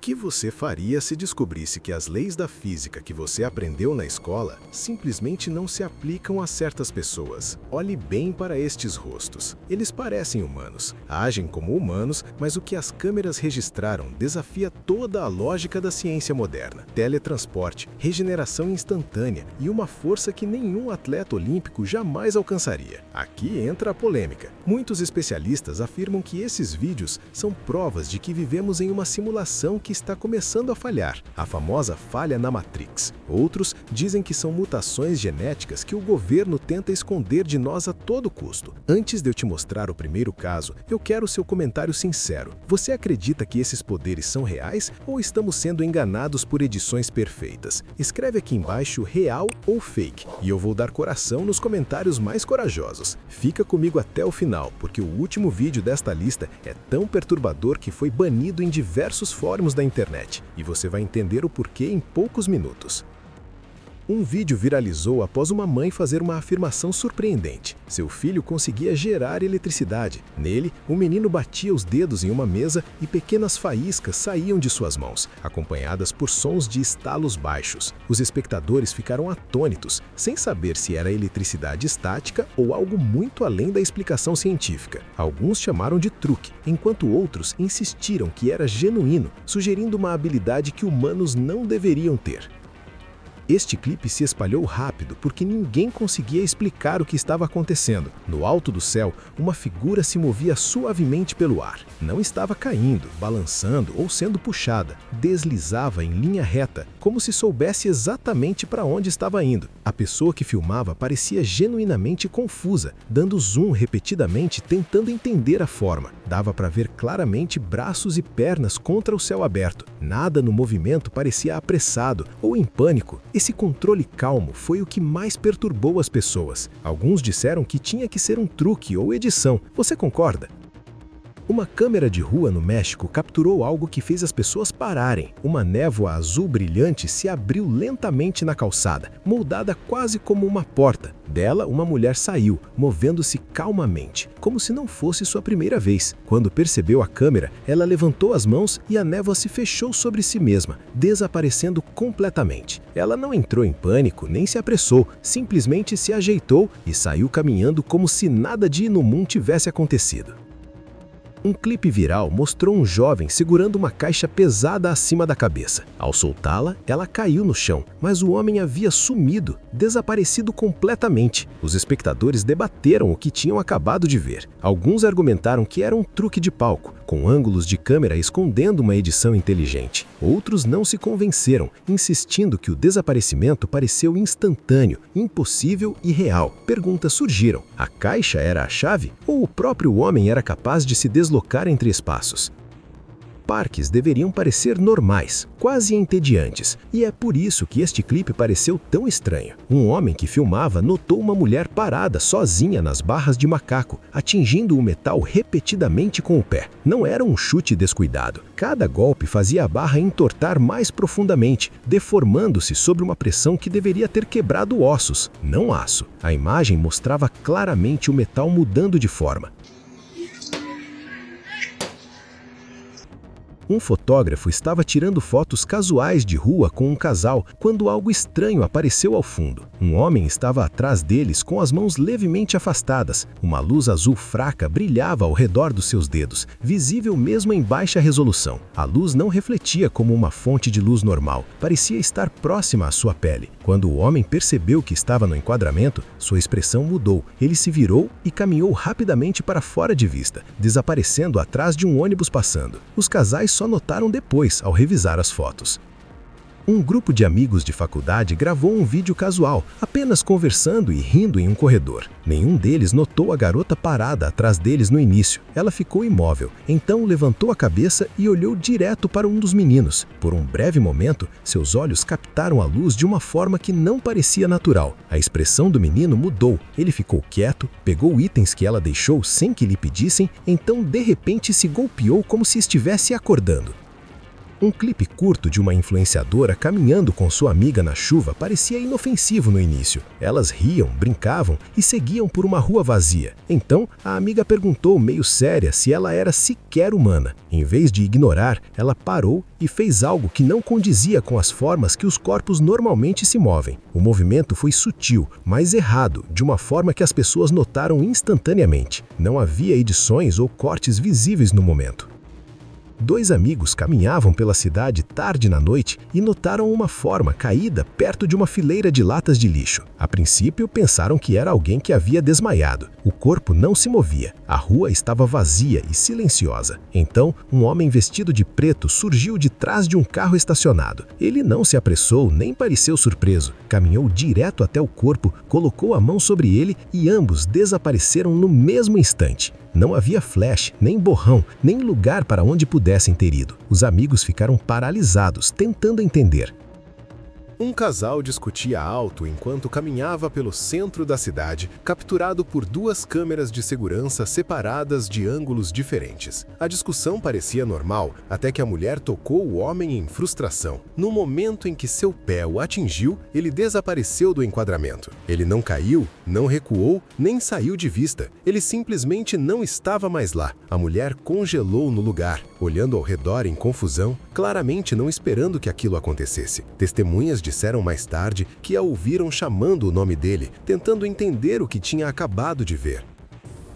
que você faria se descobrisse que as leis da física que você aprendeu na escola simplesmente não se aplicam a certas pessoas? Olhe bem para estes rostos. Eles parecem humanos, agem como humanos, mas o que as câmeras registraram desafia toda a lógica da ciência moderna. Teletransporte, regeneração instantânea e uma força que nenhum atleta olímpico jamais alcançaria. Aqui entra a polêmica. Muitos especialistas afirmam que esses vídeos são provas de que vivemos em uma simulação que está começando a falhar, a famosa falha na Matrix. Outros dizem que são mutações genéticas que o governo tenta esconder de nós a todo custo. Antes de eu te mostrar o primeiro caso, eu quero o seu comentário sincero. Você acredita que esses poderes são reais ou estamos sendo enganados por edições perfeitas? Escreve aqui embaixo real ou fake e eu vou dar coração nos comentários mais corajosos. Fica comigo até o final, porque o último vídeo desta lista é tão perturbador que foi banido em diversos fóruns da internet, e você vai entender o porquê em poucos minutos. Um vídeo viralizou após uma mãe fazer uma afirmação surpreendente. Seu filho conseguia gerar eletricidade. Nele, o menino batia os dedos em uma mesa e pequenas faíscas saíam de suas mãos, acompanhadas por sons de estalos baixos. Os espectadores ficaram atônitos, sem saber se era eletricidade estática ou algo muito além da explicação científica. Alguns chamaram de truque, enquanto outros insistiram que era genuíno, sugerindo uma habilidade que humanos não deveriam ter. Este clipe se espalhou rápido porque ninguém conseguia explicar o que estava acontecendo. No alto do céu, uma figura se movia suavemente pelo ar. Não estava caindo, balançando ou sendo puxada. Deslizava em linha reta, como se soubesse exatamente para onde estava indo. A pessoa que filmava parecia genuinamente confusa, dando zoom repetidamente tentando entender a forma. Dava para ver claramente braços e pernas contra o céu aberto. Nada no movimento parecia apressado ou em pânico. Esse controle calmo foi o que mais perturbou as pessoas. Alguns disseram que tinha que ser um truque ou edição. Você concorda? Uma câmera de rua no México capturou algo que fez as pessoas pararem. Uma névoa azul brilhante se abriu lentamente na calçada, moldada quase como uma porta. Dela, uma mulher saiu, movendo-se calmamente, como se não fosse sua primeira vez. Quando percebeu a câmera, ela levantou as mãos e a névoa se fechou sobre si mesma, desaparecendo completamente. Ela não entrou em pânico nem se apressou, simplesmente se ajeitou e saiu caminhando como se nada de inumum tivesse acontecido. Um clipe viral mostrou um jovem segurando uma caixa pesada acima da cabeça. Ao soltá-la, ela caiu no chão, mas o homem havia sumido, desaparecido completamente. Os espectadores debateram o que tinham acabado de ver. Alguns argumentaram que era um truque de palco, com ângulos de câmera escondendo uma edição inteligente. Outros não se convenceram, insistindo que o desaparecimento pareceu instantâneo, impossível e real. Perguntas surgiram: a caixa era a chave? Ou o próprio homem era capaz de se deslocar entre espaços? Parques deveriam parecer normais, quase entediantes, e é por isso que este clipe pareceu tão estranho. Um homem que filmava notou uma mulher parada sozinha nas barras de macaco, atingindo o metal repetidamente com o pé. Não era um chute descuidado. Cada golpe fazia a barra entortar mais profundamente, deformando-se sob uma pressão que deveria ter quebrado ossos, não aço. A imagem mostrava claramente o metal mudando de forma. Um fotógrafo estava tirando fotos casuais de rua com um casal quando algo estranho apareceu ao fundo. Um homem estava atrás deles com as mãos levemente afastadas. Uma luz azul fraca brilhava ao redor dos seus dedos, visível mesmo em baixa resolução. A luz não refletia como uma fonte de luz normal, parecia estar próxima à sua pele. Quando o homem percebeu que estava no enquadramento, sua expressão mudou. Ele se virou e caminhou rapidamente para fora de vista, desaparecendo atrás de um ônibus passando. Os casais só notaram depois, ao revisar as fotos. Um grupo de amigos de faculdade gravou um vídeo casual, apenas conversando e rindo em um corredor. Nenhum deles notou a garota parada atrás deles no início. Ela ficou imóvel, então levantou a cabeça e olhou direto para um dos meninos. Por um breve momento, seus olhos captaram a luz de uma forma que não parecia natural. A expressão do menino mudou. Ele ficou quieto, pegou itens que ela deixou sem que lhe pedissem, então de repente se golpeou como se estivesse acordando. Um clipe curto de uma influenciadora caminhando com sua amiga na chuva parecia inofensivo no início. Elas riam, brincavam e seguiam por uma rua vazia. Então, a amiga perguntou meio séria se ela era sequer humana. Em vez de ignorar, ela parou e fez algo que não condizia com as formas que os corpos normalmente se movem. O movimento foi sutil, mas errado, de uma forma que as pessoas notaram instantaneamente. Não havia edições ou cortes visíveis no momento. Dois amigos caminhavam pela cidade tarde na noite e notaram uma forma caída perto de uma fileira de latas de lixo. A princípio, pensaram que era alguém que havia desmaiado. O corpo não se movia. A rua estava vazia e silenciosa. Então, um homem vestido de preto surgiu de trás de um carro estacionado. Ele não se apressou nem pareceu surpreso. Caminhou direto até o corpo, colocou a mão sobre ele e ambos desapareceram no mesmo instante. Não havia flash, nem borrão, nem lugar para onde pudessem ter ido. Os amigos ficaram paralisados, tentando entender. Um casal discutia alto enquanto caminhava pelo centro da cidade, capturado por duas câmeras de segurança separadas de ângulos diferentes. A discussão parecia normal, até que a mulher tocou o homem em frustração. No momento em que seu pé o atingiu, ele desapareceu do enquadramento. Ele não caiu, não recuou, nem saiu de vista. Ele simplesmente não estava mais lá. A mulher congelou no lugar, olhando ao redor em confusão, claramente não esperando que aquilo acontecesse. Testemunhas disseram mais tarde que a ouviram chamando o nome dele, tentando entender o que tinha acabado de ver.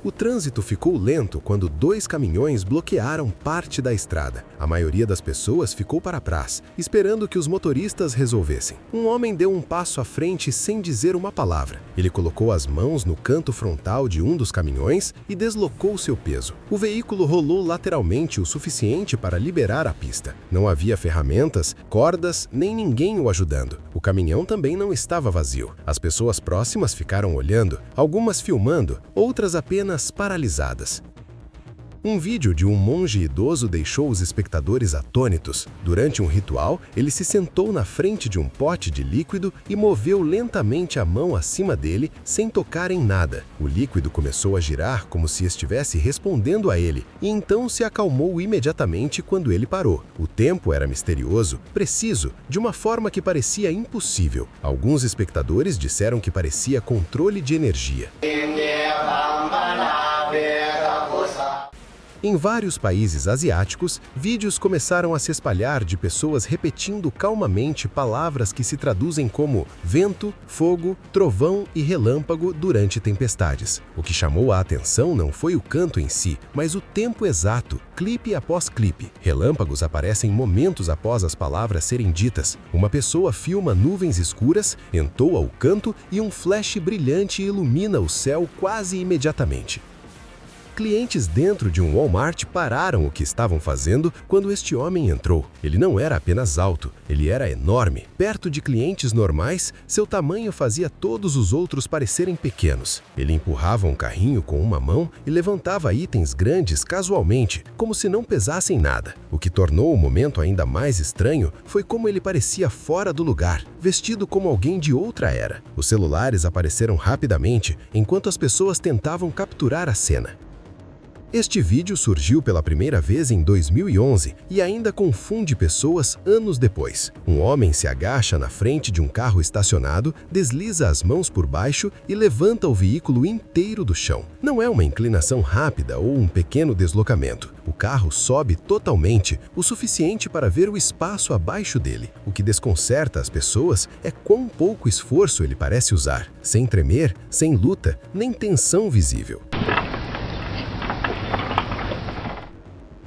O trânsito ficou lento quando dois caminhões bloquearam parte da estrada. A maioria das pessoas ficou para trás, esperando que os motoristas resolvessem. Um homem deu um passo à frente sem dizer uma palavra. Ele colocou as mãos no canto frontal de um dos caminhões e deslocou seu peso. O veículo rolou lateralmente o suficiente para liberar a pista. Não havia ferramentas, cordas, nem ninguém o ajudando. O caminhão também não estava vazio. As pessoas próximas ficaram olhando, algumas filmando, outras apenas paralisadas. Um vídeo de um monge idoso deixou os espectadores atônitos. Durante um ritual, ele se sentou na frente de um pote de líquido e moveu lentamente a mão acima dele, sem tocar em nada. O líquido começou a girar como se estivesse respondendo a ele, e então se acalmou imediatamente quando ele parou. O tempo era misterioso, preciso, de uma forma que parecia impossível. Alguns espectadores disseram que parecia controle de energia. Em vários países asiáticos, vídeos começaram a se espalhar de pessoas repetindo calmamente palavras que se traduzem como vento, fogo, trovão e relâmpago durante tempestades. O que chamou a atenção não foi o canto em si, mas o tempo exato, clipe após clipe. Relâmpagos aparecem momentos após as palavras serem ditas. Uma pessoa filma nuvens escuras, entoa o canto e um flash brilhante ilumina o céu quase imediatamente. Clientes dentro de um Walmart pararam o que estavam fazendo quando este homem entrou. Ele não era apenas alto, ele era enorme. Perto de clientes normais, seu tamanho fazia todos os outros parecerem pequenos. Ele empurrava um carrinho com uma mão e levantava itens grandes casualmente, como se não pesassem nada. O que tornou o momento ainda mais estranho foi como ele parecia fora do lugar, vestido como alguém de outra era. Os celulares apareceram rapidamente, enquanto as pessoas tentavam capturar a cena. Este vídeo surgiu pela primeira vez em 2011 e ainda confunde pessoas anos depois. Um homem se agacha na frente de um carro estacionado, desliza as mãos por baixo e levanta o veículo inteiro do chão. Não é uma inclinação rápida ou um pequeno deslocamento. O carro sobe totalmente, o suficiente para ver o espaço abaixo dele. O que desconcerta as pessoas é quão pouco esforço ele parece usar, sem tremer, sem luta, nem tensão visível.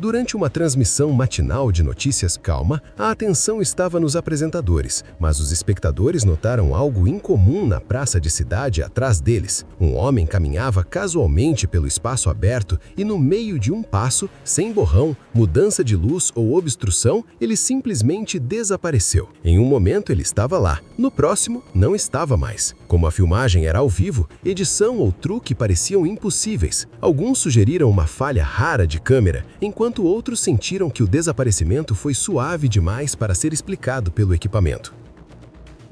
Durante uma transmissão matinal de notícias calma, a atenção estava nos apresentadores, mas os espectadores notaram algo incomum na praça de cidade atrás deles. Um homem caminhava casualmente pelo espaço aberto e no meio de um passo, sem borrão, mudança de luz ou obstrução, ele simplesmente desapareceu. Em um momento ele estava lá, no próximo não estava mais. Como a filmagem era ao vivo, edição ou truque pareciam impossíveis. Alguns sugeriram uma falha rara de câmera, enquanto outros sentiram que o desaparecimento foi suave demais para ser explicado pelo equipamento.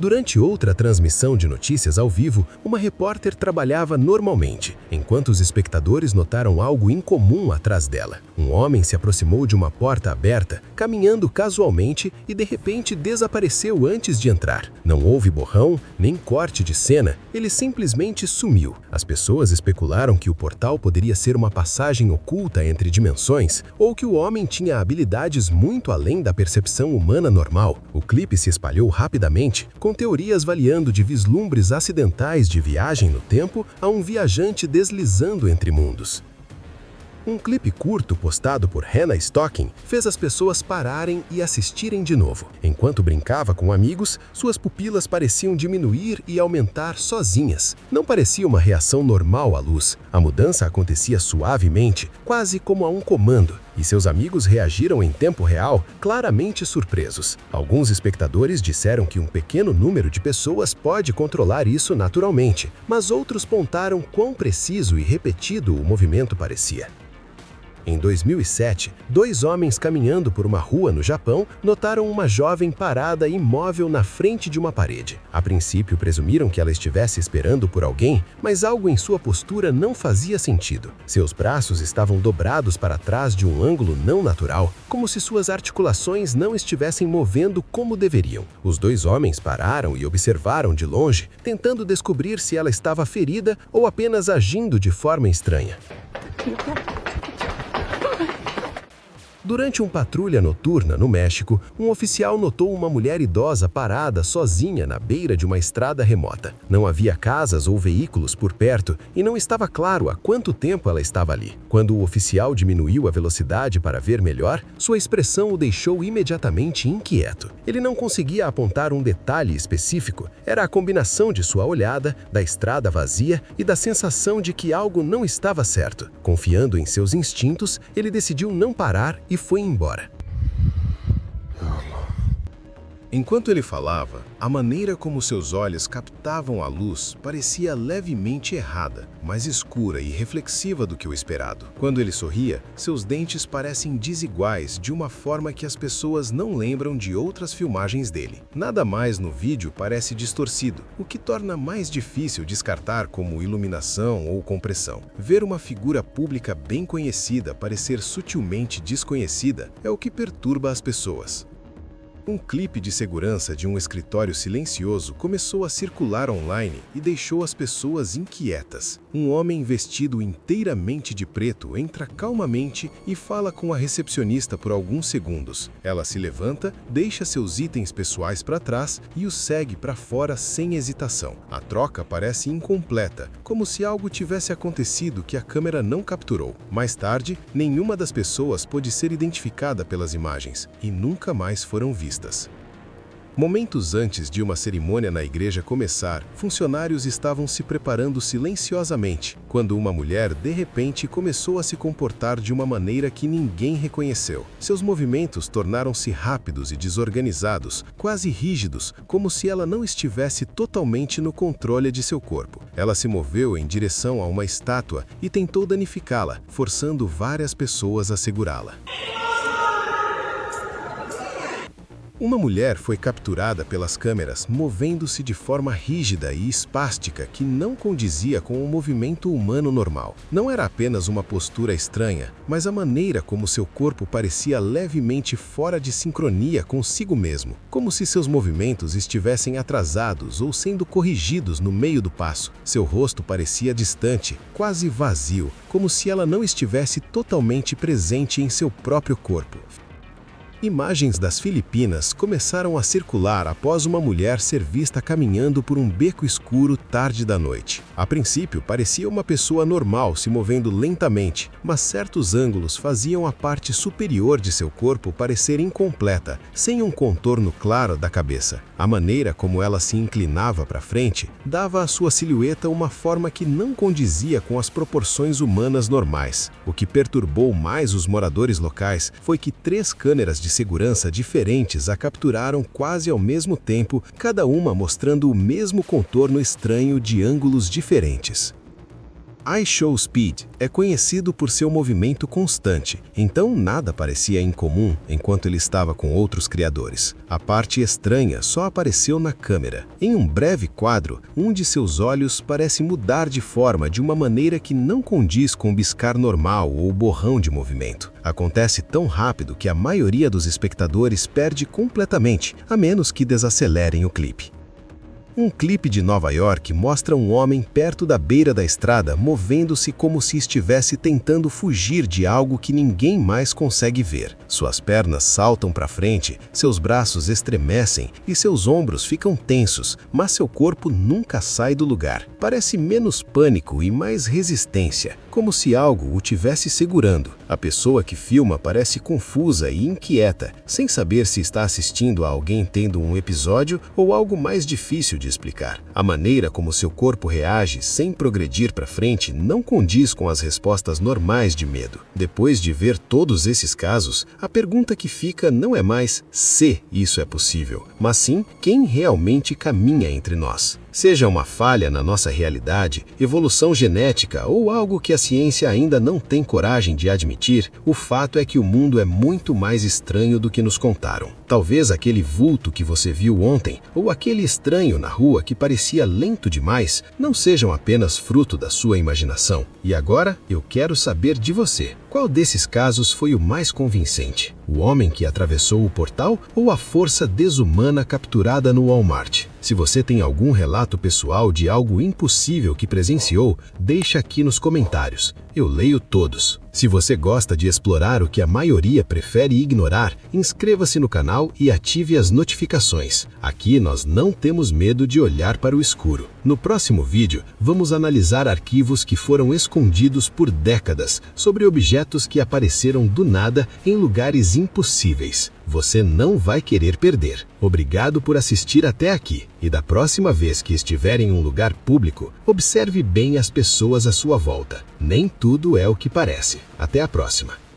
Durante outra transmissão de notícias ao vivo, uma repórter trabalhava normalmente, enquanto os espectadores notaram algo incomum atrás dela. Um homem se aproximou de uma porta aberta, caminhando casualmente e de repente desapareceu antes de entrar. Não houve borrão, nem corte de cena, ele simplesmente sumiu. As pessoas especularam que o portal poderia ser uma passagem oculta entre dimensões ou que o homem tinha habilidades muito além da percepção humana normal. O clipe se espalhou rapidamente, com teorias variando de vislumbres acidentais de viagem no tempo a um viajante deslizando entre mundos. Um clipe curto postado por Hannah Stocking fez as pessoas pararem e assistirem de novo. Enquanto brincava com amigos, suas pupilas pareciam diminuir e aumentar sozinhas. Não parecia uma reação normal à luz. A mudança acontecia suavemente, quase como a um comando, e seus amigos reagiram em tempo real, claramente surpresos. Alguns espectadores disseram que um pequeno número de pessoas pode controlar isso naturalmente, mas outros pontaram quão preciso e repetido o movimento parecia. Em 2007, dois homens caminhando por uma rua no Japão notaram uma jovem parada imóvel na frente de uma parede. A princípio, presumiram que ela estivesse esperando por alguém, mas algo em sua postura não fazia sentido. Seus braços estavam dobrados para trás de um ângulo não natural, como se suas articulações não estivessem movendo como deveriam. Os dois homens pararam e observaram de longe, tentando descobrir se ela estava ferida ou apenas agindo de forma estranha. Durante uma patrulha noturna no México, um oficial notou uma mulher idosa parada sozinha na beira de uma estrada remota. Não havia casas ou veículos por perto e não estava claro há quanto tempo ela estava ali. Quando o oficial diminuiu a velocidade para ver melhor, sua expressão o deixou imediatamente inquieto. Ele não conseguia apontar um detalhe específico. Era a combinação de sua olhada, da estrada vazia e da sensação de que algo não estava certo. Confiando em seus instintos, ele decidiu não parar e foi embora. Enquanto ele falava, a maneira como seus olhos captavam a luz parecia levemente errada, mais escura e reflexiva do que o esperado. Quando ele sorria, seus dentes parecem desiguais de uma forma que as pessoas não lembram de outras filmagens dele. Nada mais no vídeo parece distorcido, o que torna mais difícil descartar como iluminação ou compressão. Ver uma figura pública bem conhecida parecer sutilmente desconhecida é o que perturba as pessoas. Um clipe de segurança de um escritório silencioso começou a circular online e deixou as pessoas inquietas. Um homem vestido inteiramente de preto entra calmamente e fala com a recepcionista por alguns segundos. Ela se levanta, deixa seus itens pessoais para trás e os segue para fora sem hesitação. A troca parece incompleta, como se algo tivesse acontecido que a câmera não capturou. Mais tarde, nenhuma das pessoas pôde ser identificada pelas imagens e nunca mais foram vistas. Momentos antes de uma cerimônia na igreja começar, funcionários estavam se preparando silenciosamente, quando uma mulher, de repente, começou a se comportar de uma maneira que ninguém reconheceu. Seus movimentos tornaram-se rápidos e desorganizados, quase rígidos, como se ela não estivesse totalmente no controle de seu corpo. Ela se moveu em direção a uma estátua e tentou danificá-la, forçando várias pessoas a segurá-la. Uma mulher foi capturada pelas câmeras movendo-se de forma rígida e espástica que não condizia com o movimento humano normal. Não era apenas uma postura estranha, mas a maneira como seu corpo parecia levemente fora de sincronia consigo mesmo, como se seus movimentos estivessem atrasados ou sendo corrigidos no meio do passo. Seu rosto parecia distante, quase vazio, como se ela não estivesse totalmente presente em seu próprio corpo. Imagens das Filipinas começaram a circular após uma mulher ser vista caminhando por um beco escuro tarde da noite. A princípio, parecia uma pessoa normal se movendo lentamente, mas certos ângulos faziam a parte superior de seu corpo parecer incompleta, sem um contorno claro da cabeça. A maneira como ela se inclinava para frente dava à sua silhueta uma forma que não condizia com as proporções humanas normais. O que perturbou mais os moradores locais foi que 3 câmeras de segurança diferentes a capturaram quase ao mesmo tempo, cada uma mostrando o mesmo contorno estranho de ângulos diferentes. iShowSpeed é conhecido por seu movimento constante, então nada parecia incomum enquanto ele estava com outros criadores. A parte estranha só apareceu na câmera. Em um breve quadro, um de seus olhos parece mudar de forma de uma maneira que não condiz com o piscar normal ou borrão de movimento. Acontece tão rápido que a maioria dos espectadores perde completamente, a menos que desacelerem o clipe. Um clipe de Nova York mostra um homem perto da beira da estrada movendo-se como se estivesse tentando fugir de algo que ninguém mais consegue ver. Suas pernas saltam para frente, seus braços estremecem e seus ombros ficam tensos, mas seu corpo nunca sai do lugar. Parece menos pânico e mais resistência, como se algo o tivesse segurando. A pessoa que filma parece confusa e inquieta, sem saber se está assistindo a alguém tendo um episódio ou algo mais difícil de explicar. A maneira como seu corpo reage sem progredir para frente não condiz com as respostas normais de medo. Depois de ver todos esses casos, a pergunta que fica não é mais se isso é possível, mas sim quem realmente caminha entre nós. Seja uma falha na nossa realidade, evolução genética ou algo que a ciência ainda não tem coragem de admitir, o fato é que o mundo é muito mais estranho do que nos contaram. Talvez aquele vulto que você viu ontem, ou aquele estranho na rua que parecia lento demais, não sejam apenas fruto da sua imaginação. E agora, eu quero saber de você. Qual desses casos foi o mais convincente? O homem que atravessou o portal ou a força desumana capturada no Walmart? Se você tem algum relato pessoal de algo impossível que presenciou, deixa aqui nos comentários. Eu leio todos. Se você gosta de explorar o que a maioria prefere ignorar, inscreva-se no canal e ative as notificações. Aqui nós não temos medo de olhar para o escuro. No próximo vídeo, vamos analisar arquivos que foram escondidos por décadas sobre objetos que apareceram do nada em lugares impossíveis. Você não vai querer perder. Obrigado por assistir até aqui. E da próxima vez que estiver em um lugar público, observe bem as pessoas à sua volta. Nem tudo é o que parece. Até a próxima.